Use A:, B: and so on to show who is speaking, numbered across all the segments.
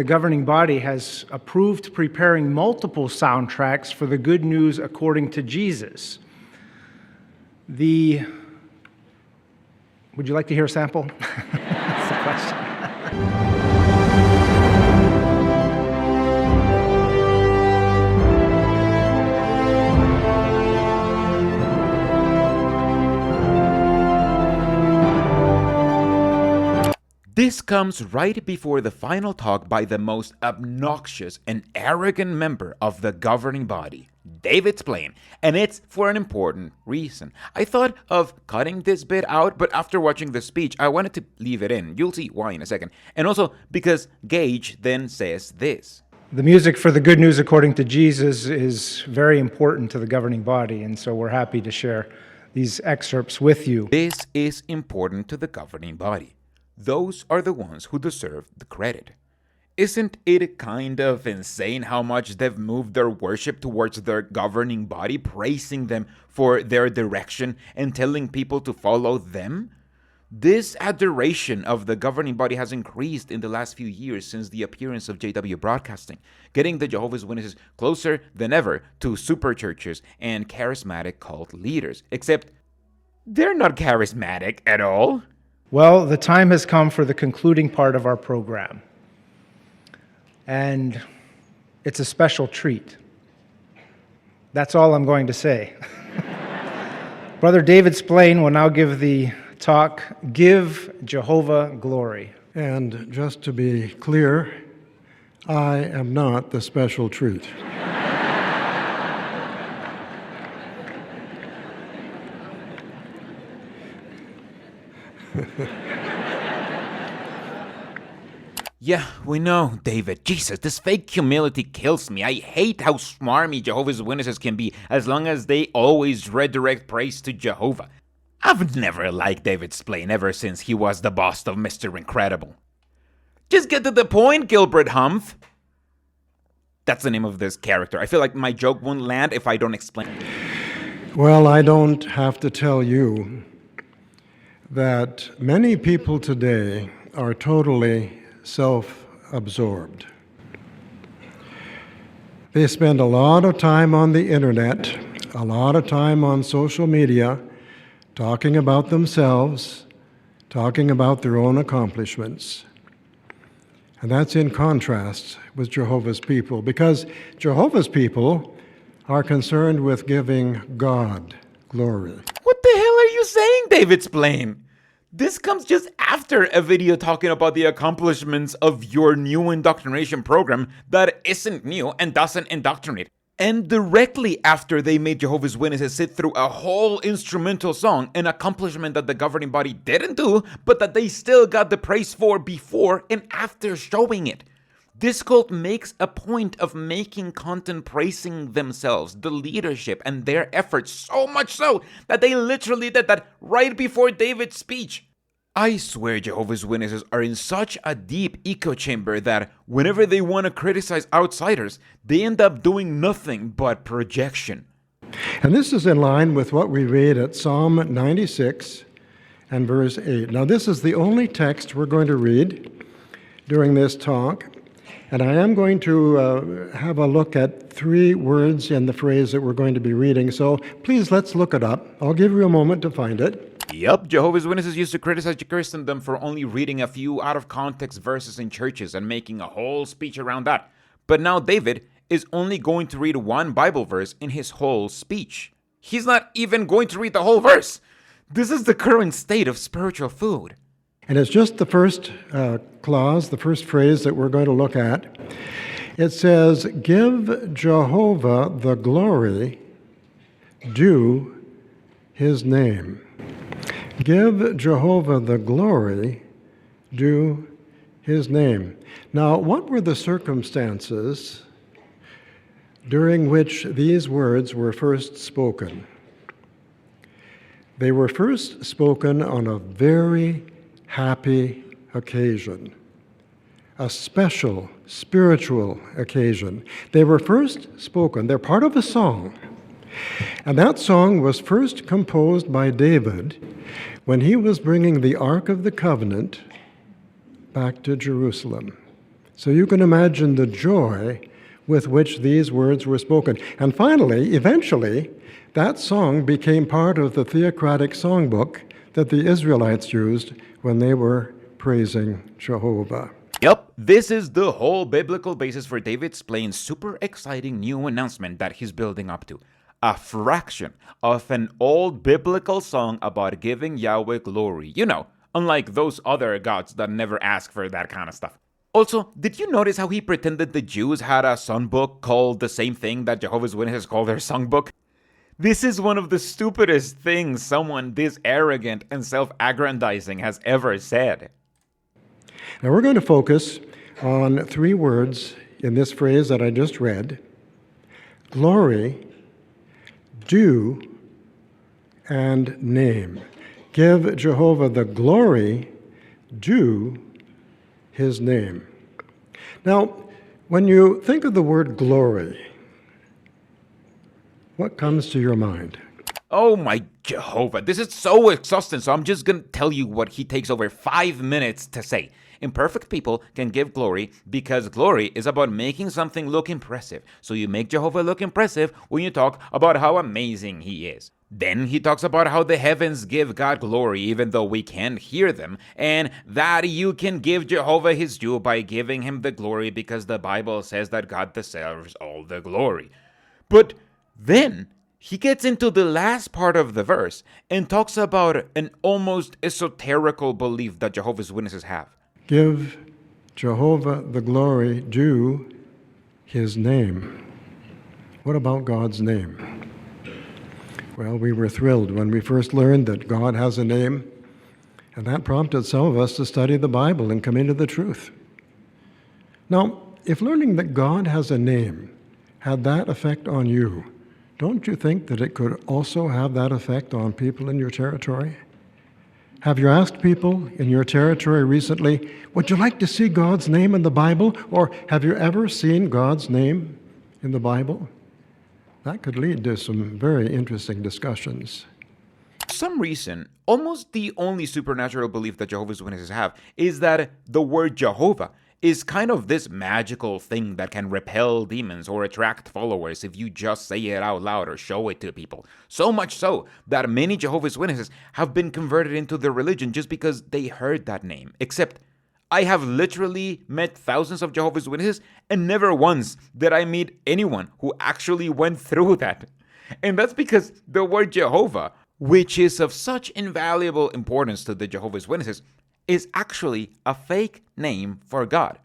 A: The governing body has approved preparing multiple soundtracks for the Good News according to Jesus. Would you like to hear a sample? That's the question.
B: This comes right before the final talk by the most obnoxious and arrogant member of the governing body, David Splane, and it's for an important reason. I thought of cutting this bit out, but after watching the speech, I wanted to leave it in. You'll see why in a second. And also because Gage then says this.
A: The music for the Good News according to Jesus is very important to the governing body, and so we're happy to share these excerpts with you.
B: This is important to the governing body. Those are the ones who deserve the credit. Isn't it kind of insane how much they've moved their worship towards their governing body, praising them for their direction and telling people to follow them? This adoration of the governing body has increased in the last few years since the appearance of JW Broadcasting, getting the Jehovah's Witnesses closer than ever to super churches and charismatic cult leaders. Except they're not charismatic at all.
A: Well, the time has come for the concluding part of our program. And it's a special treat. That's all I'm going to say. Brother David Splane will now give the talk, Give Jehovah Glory.
C: And just to be clear, I am not the special treat.
B: Yeah, we know, David. Jesus, this fake humility kills me. I hate how smarmy Jehovah's Witnesses can be as long as they always redirect praise to Jehovah. I've never liked David Splane ever since he was the boss of Mr. Incredible. Just get to the point, Gilbert Humph. That's the name of this character. I feel like my joke won't land if I don't explain it.
C: Well, I don't have to tell you that many people today are totally self-absorbed. They spend a lot of time on the internet, a lot of time on social media, talking about themselves, talking about their own accomplishments. And that's in contrast with Jehovah's people, because Jehovah's people are concerned with giving God glory.
B: What the hell are you saying, David Splane? This comes just after a video talking about the accomplishments of your new indoctrination program that isn't new and doesn't indoctrinate. And directly after they made Jehovah's Witnesses sit through a whole instrumental song, an accomplishment that the governing body didn't do, but that they still got the praise for before and after showing it. This cult makes a point of making content praising themselves, the leadership, and their efforts, so much so that they literally did that right before David's speech. I swear Jehovah's Witnesses are in such a deep echo chamber that whenever they want to criticize outsiders, they end up doing nothing but projection.
C: And this is in line with what we read at Psalm 96 and verse 8. Now, this is the only text we're going to read during this talk. And I am going to have a look at 3 words in the phrase that we're going to be reading. So please, let's look it up. I'll give you a moment to find it.
B: Yep, Jehovah's Witnesses used to criticize Christendom for only reading a few out-of-context verses in churches and making a whole speech around that. But now David is only going to read one Bible verse in his whole speech. He's not even going to read the whole verse. This is the current state of spiritual food.
C: And it's just the first clause, the first phrase that we're going to look at. It says, Give Jehovah the glory due his name. Give Jehovah the glory due his name. Now, what were the circumstances during which these words were first spoken? They were first spoken on a very happy occasion, a special spiritual occasion. They were first spoken. They're part of a song. And that song was first composed by David when he was bringing the Ark of the Covenant back to Jerusalem. So you can imagine the joy with which these words were spoken. And finally, eventually, that song became part of the theocratic songbook that the Israelites used when they were praising Jehovah.
B: Yep, this is the whole biblical basis for David Splane's super exciting new announcement that he's building up to. A fraction of an old biblical song about giving Yahweh glory. You know, unlike those other gods that never ask for that kind of stuff. Also, did you notice how he pretended the Jews had a songbook called the same thing that Jehovah's Witnesses call their songbook? This is one of the stupidest things someone this arrogant and self-aggrandizing has ever said.
C: Now we're going to focus on three words in this phrase that I just read: glory, due, and name. Give Jehovah the glory due his name. Now, when you think of the word glory, what comes to your mind?
B: Oh my Jehovah, this is so exhausting, so I'm just gonna tell you what he takes over 5 minutes to say. Imperfect people can give glory because glory is about making something look impressive. So you make Jehovah look impressive when you talk about how amazing he is. Then he talks about how the heavens give God glory even though we can't hear them, and that you can give Jehovah his due by giving him the glory because the Bible says that God deserves all the glory. But then he gets into the last part of the verse and talks about an almost esoterical belief that Jehovah's Witnesses have.
C: Give Jehovah the glory due his name. What about God's name? Well, we were thrilled when we first learned that God has a name, and that prompted some of us to study the Bible and come into the truth. Now, if learning that God has a name had that effect on you, don't you think that it could also have that effect on people in your territory? Have you asked people in your territory recently, would you like to see God's name in the Bible? Or have you ever seen God's name in the Bible? That could lead to some very interesting discussions.
B: For some reason, almost the only supernatural belief that Jehovah's Witnesses have is that the word Jehovah is kind of this magical thing that can repel demons or attract followers if you just say it out loud or show it to people. So much so that many Jehovah's Witnesses have been converted into their religion just because they heard that name. Except, I have literally met thousands of Jehovah's Witnesses, and never once did I meet anyone who actually went through that. And that's because the word Jehovah, which is of such invaluable importance to the Jehovah's Witnesses, is actually a fake name for God.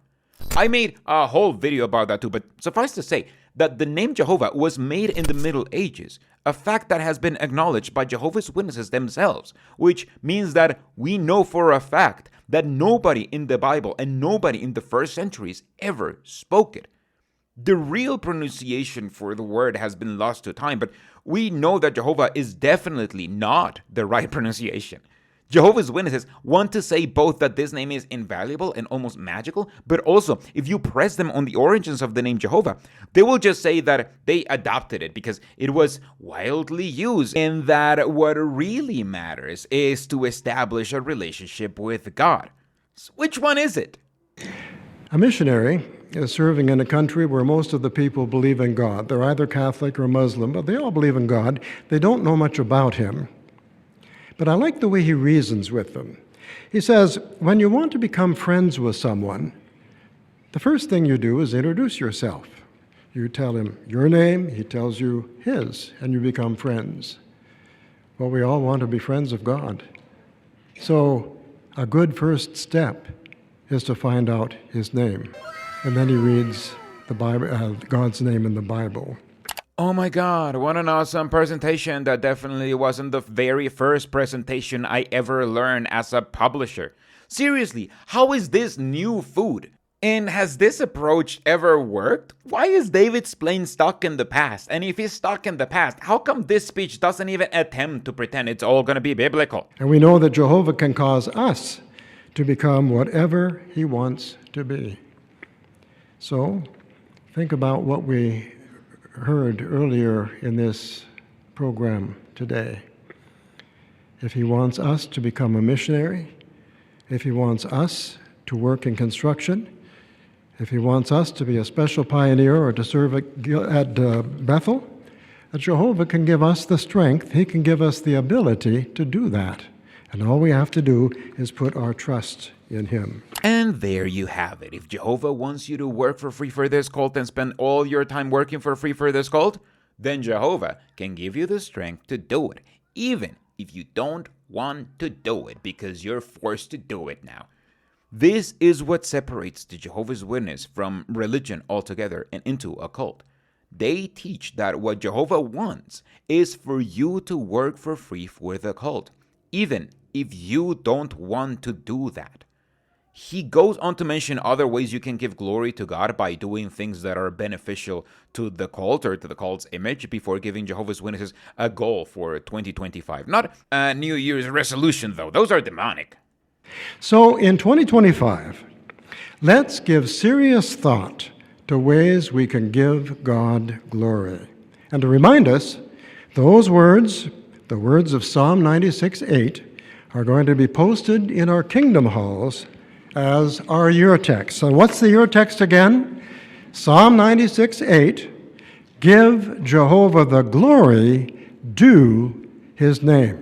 B: I made a whole video about that too, but suffice to say that the name Jehovah was made in the Middle Ages, a fact that has been acknowledged by Jehovah's Witnesses themselves, which means that we know for a fact that nobody in the Bible and nobody in the first centuries ever spoke it. The real pronunciation for the word has been lost to time, but we know that Jehovah is definitely not the right pronunciation. Jehovah's Witnesses want to say both that this name is invaluable and almost magical, but also, if you press them on the origins of the name Jehovah, they will just say that they adopted it because it was wildly used, and that what really matters is to establish a relationship with God. So which one is it?
C: A missionary is serving in a country where most of the people believe in God. They're either Catholic or Muslim, but they all believe in God. They don't know much about him. But I like the way he reasons with them. He says, when you want to become friends with someone, the first thing you do is introduce yourself. You tell him your name, he tells you his, and you become friends. Well, we all want to be friends of God. So a good first step is to find out his name. And then he reads the Bible, God's name in the Bible.
B: Oh my God, what an awesome presentation. That definitely wasn't the very first presentation I ever learned as a publisher. Seriously, how is this new food? And has this approach ever worked? Why is David Splane stuck in the past? And if he's stuck in the past, how come this speech doesn't even attempt to pretend it's all going to be biblical?
C: And we know that Jehovah can cause us to become whatever he wants to be. So, think about what we heard earlier in this program today. If he wants us to become a missionary, if he wants us to work in construction, If he wants us to be a special pioneer or to serve at Bethel, Jehovah can give us the strength, he can give us the ability to do that. And all we have to do is put our trust in him.
B: And there you have it. If Jehovah wants you to work for free for this cult and spend all your time working for free for this cult, then Jehovah can give you the strength to do it, even if you don't want to do it because you're forced to do it now. This is what separates the Jehovah's Witness from religion altogether and into a cult. They teach that what Jehovah wants is for you to work for free for the cult, even if you don't want to do that. He goes on to mention other ways you can give glory to God by doing things that are beneficial to the cult or to the cult's image before giving Jehovah's Witnesses a goal for 2025. Not a New Year's resolution, though. Those are demonic.
C: So in 2025, let's give serious thought to ways we can give God glory. And to remind us, those words, the words of Psalm 96:8, are going to be posted in our kingdom halls as our year text. So what's the year text again? Psalm 96:8, give Jehovah the glory due his name.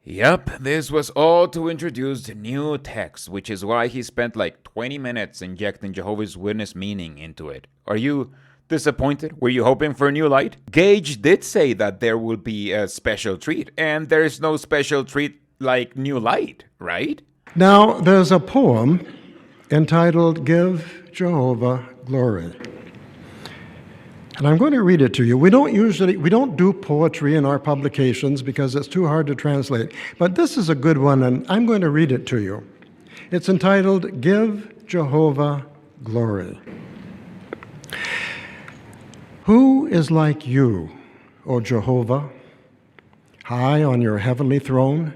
B: Yep, this was all to introduce the new text, which is why he spent like 20 minutes injecting Jehovah's Witness meaning into it. Are you disappointed? Were you hoping for a new light? Gage did say that there will be a special treat, and there's no special treat like new light, right?
C: Now, there's a poem entitled Give Jehovah Glory. And I'm going to read it to you. We don't do poetry in our publications because it's too hard to translate. But this is a good one, and I'm going to read it to you. It's entitled, Give Jehovah Glory. Who is like you, O Jehovah, high on your heavenly throne?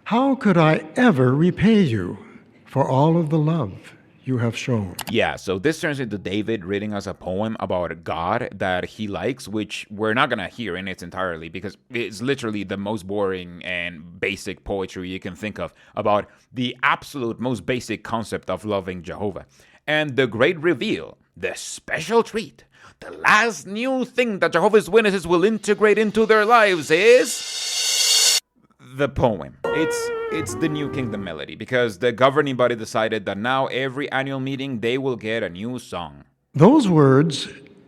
C: How could I ever repay you for all of the love you have shown?
B: Yeah, so this turns into David reading us a poem about God that he likes, which we're not going to hear in its entirety because it's literally the most boring and basic poetry you can think of about the absolute most basic concept of loving Jehovah. And the great reveal, the special treat, the last new thing that Jehovah's Witnesses will integrate into their lives is the poem. It's the New Kingdom melody because the governing body decided that now every annual meeting they will get a new song.
C: Those words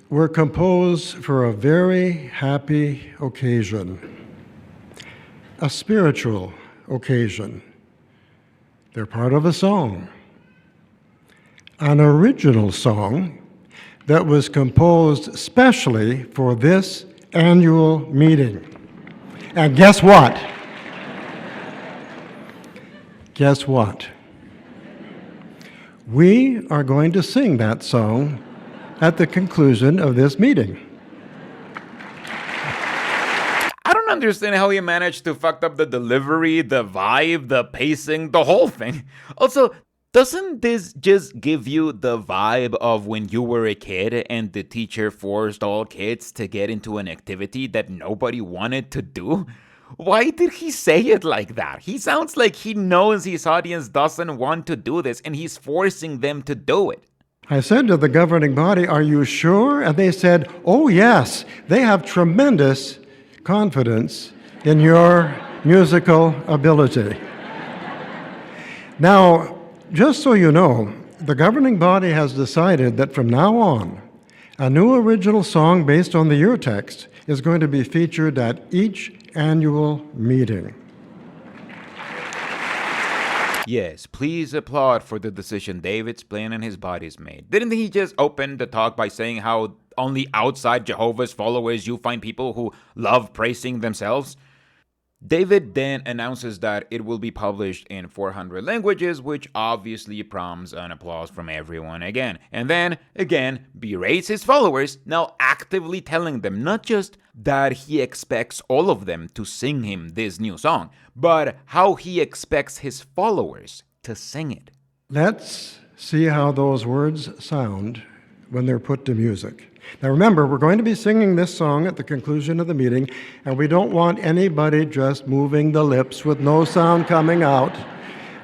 C: were composed for a very happy occasion, a spiritual occasion. They're part of a song, an original song that was composed specially for this annual meeting. And guess what? Guess what? We are going to sing that song at the conclusion of this meeting.
B: I don't understand how he managed to fuck up the delivery, the vibe, the pacing, the whole thing. Also, doesn't this just give you the vibe of when you were a kid and the teacher forced all kids to get into an activity that nobody wanted to do? Why did he say it like that? He sounds like he knows his audience doesn't want to do this and he's forcing them to do it.
C: I said to the governing body, "Are you sure?" And they said, "Oh yes, they have tremendous confidence in your musical ability." Now, just so you know, the governing body has decided that from now on, a new original song based on the year text is going to be featured at each annual meeting.
B: Yes, please applaud for the decision David Splane and his bodies made. Didn't he just open the talk by saying how only outside Jehovah's followers you find people who love praising themselves? David then announces that it will be published in 400 languages, which obviously prompts an applause from everyone again. And then, again, berates his followers, now actively telling them not just that he expects all of them to sing him this new song, but how he expects his followers to sing it.
C: Let's see how those words sound when they're put to music. Now remember, we're going to be singing this song at the conclusion of the meeting, and we don't want anybody just moving the lips with no sound coming out.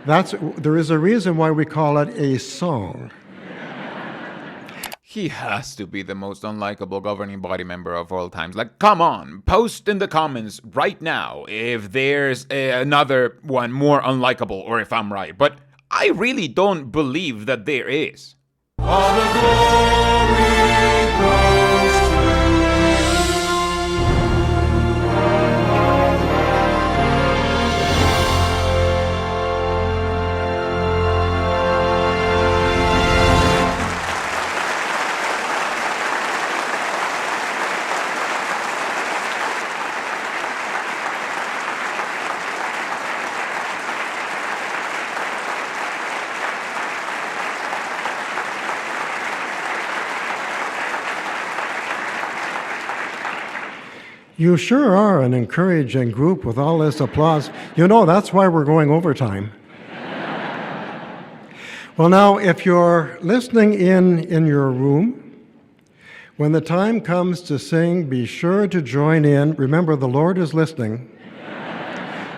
C: There is a reason why we call it a song.
B: He has to be the most unlikable governing body member of all times. Like, come on, post in the comments right now if there's another one more unlikable or if I'm right. But I really don't believe that there is.
D: All the glory goes to
C: You sure are an encouraging group with all this applause. You know, that's why we're going overtime. Well, now, if you're listening in your room, when the time comes to sing, be sure to join in. Remember, the Lord is listening.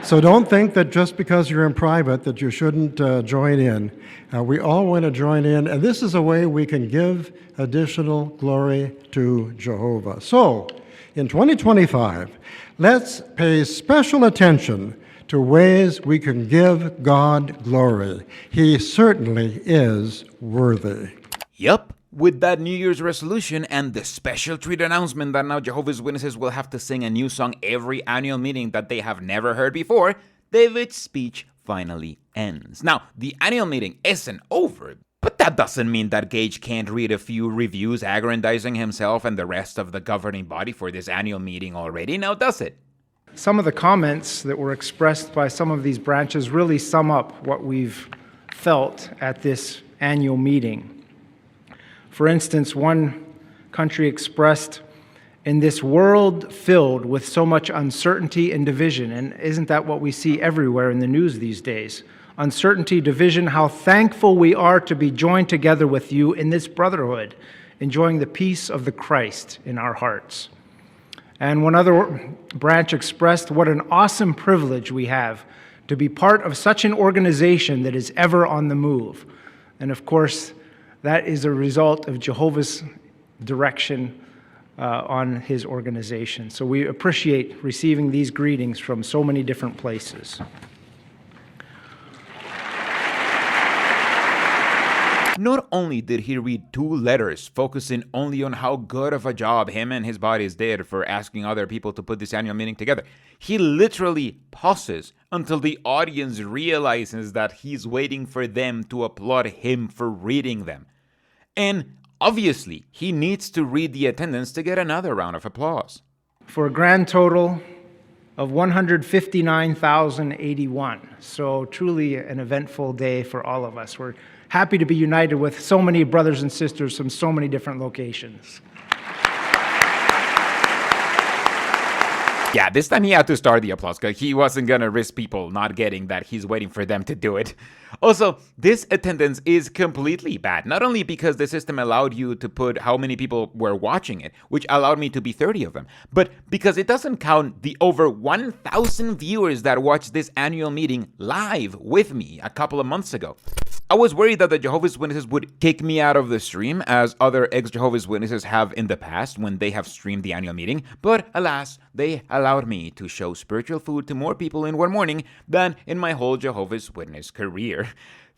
C: So don't think that just because you're in private that you shouldn't join in. We all want to join in, and this is a way we can give additional glory to Jehovah. So, in 2025, let's pay special attention to ways we can give God glory. He certainly is worthy.
B: Yep. With that New Year's resolution and the special treat announcement that now Jehovah's Witnesses will have to sing a new song every annual meeting that they have never heard before, David's speech finally ends. Now, the annual meeting isn't over, but that doesn't mean that Gage can't read a few reviews aggrandizing himself and the rest of the governing body for this annual meeting already, now does it?
A: Some of the comments that were expressed by some of these branches really sum up what we've felt at this annual meeting. For instance, one country expressed, "In this world filled with so much uncertainty and division," and isn't that what we see everywhere in the news these days? Uncertainty, division, how thankful we are to be joined together with you in this brotherhood, enjoying the peace of the Christ in our hearts. And one other branch expressed, what an awesome privilege we have to be part of such an organization that is ever on the move. And of course, that is a result of Jehovah's direction on his organization. So we appreciate receiving these greetings from so many different places.
B: Not only did he read 2 letters focusing only on how good of a job him and his bodies did for asking other people to put this annual meeting together, he literally pauses until the audience realizes that he's waiting for them to applaud him for reading them. And obviously, he needs to read the attendance to get another round of applause.
A: For a grand total of 159,081. So truly an eventful day for all of us. We're happy to be united with so many brothers and sisters from so many different locations.
B: Yeah, this time he had to start the applause because he wasn't going to risk people not getting that he's waiting for them to do it. Also, this attendance is completely bad. Not only because the system allowed you to put how many people were watching it, which allowed me to be 30 of them, but because it doesn't count the over 1,000 viewers that watched this annual meeting live with me a couple of months ago. I was worried that the Jehovah's Witnesses would kick me out of the stream, as other ex-Jehovah's Witnesses have in the past when they have streamed the annual meeting, but alas, they allowed me to show spiritual food to more people in one morning than in my whole Jehovah's Witness career.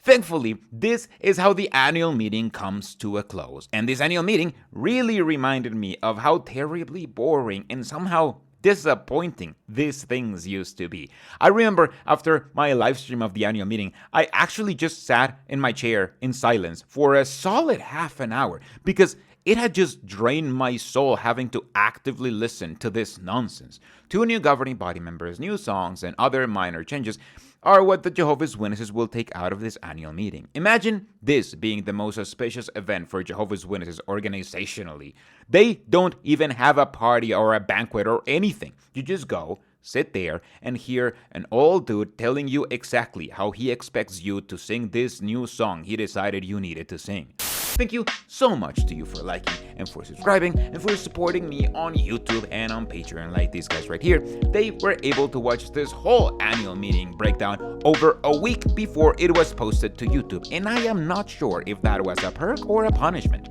B: Thankfully, this is how the annual meeting comes to a close, and this annual meeting really reminded me of how terribly boring and somehow disappointing these things used to be. I remember after my live stream of the annual meeting, I actually just sat in my chair in silence for a solid half an hour because it had just drained my soul having to actively listen to this nonsense. 2 new governing body members, new songs, and other minor changes are what the Jehovah's Witnesses will take out of this annual meeting. Imagine this being the most auspicious event for Jehovah's Witnesses organizationally. They don't even have a party or a banquet or anything. You just go, sit there and hear an old dude telling you exactly how he expects you to sing this new song he decided you needed to sing. Thank you so much to you for liking and for subscribing and for supporting me on YouTube and on Patreon like these guys right here. They were able to watch this whole annual meeting breakdown over a week before it was posted to YouTube, and I am not sure if that was a perk or a punishment.